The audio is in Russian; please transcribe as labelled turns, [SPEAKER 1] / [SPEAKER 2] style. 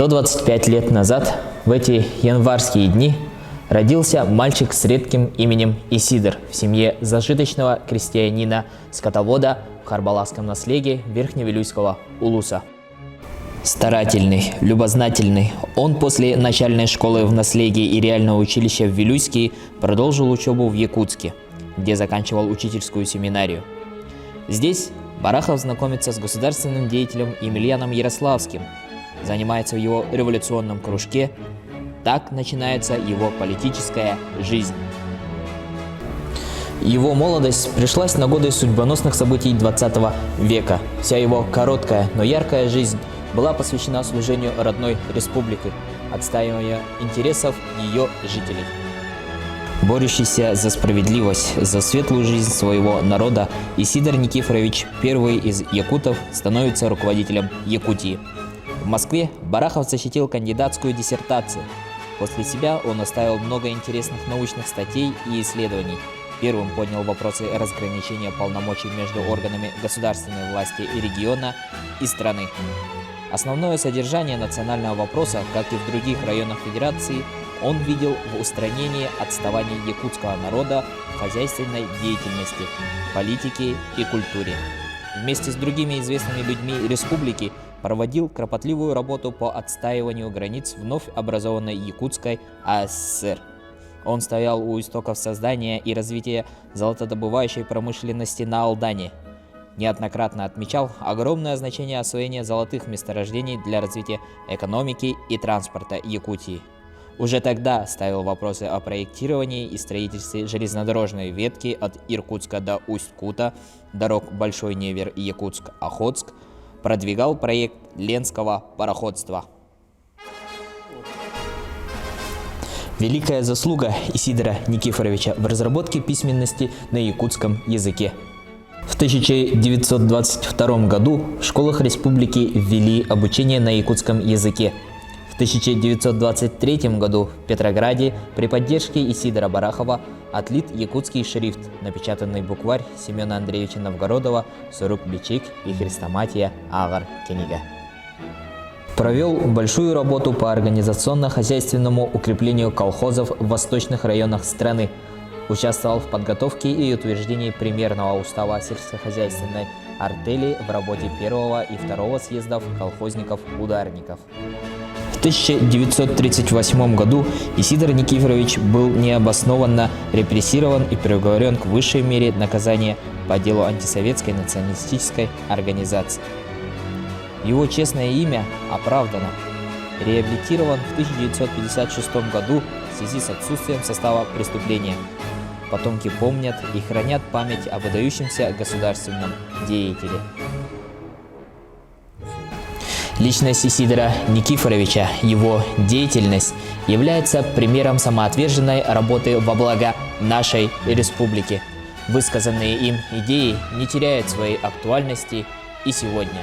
[SPEAKER 1] 125 лет назад, в эти январские дни, родился мальчик с редким именем Исидор в семье зажиточного крестьянина-скотовода в Харбаласском наследии Верхневилюйского улуса. Старательный, любознательный, он после начальной школы в наследии и реального училища в Вилюйске продолжил учебу в Якутске, где заканчивал учительскую семинарию. Здесь Барахов знакомится с государственным деятелем Емельяном Ярославским, занимается в его революционном кружке. Так начинается его политическая жизнь. Его молодость пришлась на годы судьбоносных событий 20 века. Вся его короткая, но яркая жизнь была посвящена служению родной республики, отстаиванию интересов ее жителей. Борющийся за справедливость, за светлую жизнь своего народа, Исидор Никифорович, первый из якутов, становится руководителем Якутии. В Москве Барахов защитил кандидатскую диссертацию. После себя он оставил много интересных научных статей и исследований. Первым поднял вопросы разграничения полномочий между органами государственной власти и региона и страны. Основное содержание национального вопроса, как и в других районах Федерации, он видел в устранении отставания якутского народа в хозяйственной деятельности, политике и культуре. Вместе с другими известными людьми республики проводил кропотливую работу по отстаиванию границ вновь образованной Якутской АССР. Он стоял у истоков создания и развития золотодобывающей промышленности на Алдане. Неоднократно отмечал огромное значение освоения золотых месторождений для развития экономики и транспорта Якутии. Уже тогда ставил вопросы о проектировании и строительстве железнодорожной ветки от Иркутска до Усть-Кута, дорог Большой Невер и Якутск-Охотск, продвигал проект Ленского пароходства. Великая заслуга Исидора Никифоровича в разработке письменности на якутском языке. В 1922 году в школах республики ввели обучение на якутском языке. В 1923 году в Петрограде при поддержке Исидора Барахова отлит якутский шрифт, напечатанный букварь Семена Андреевича Новгородова «Сурук-Бичик» и «Хрестоматия Агар-Кенига». Провел большую работу по организационно-хозяйственному укреплению колхозов в восточных районах страны. Участвовал в подготовке и утверждении примерного устава сельскохозяйственной артели в работе первого и второго съездов колхозников-ударников. В 1938 году Исидор Никифорович был необоснованно репрессирован и приговорен к высшей мере наказания по делу антисоветской националистической организации. Его честное имя оправдано. Реабилитирован в 1956 году в связи с отсутствием состава преступления. Потомки помнят и хранят память о выдающемся государственном деятеле. Личность Исидора Никифоровича, его деятельность является примером самоотверженной работы во благо нашей республики. Высказанные им идеи не теряют своей актуальности и сегодня.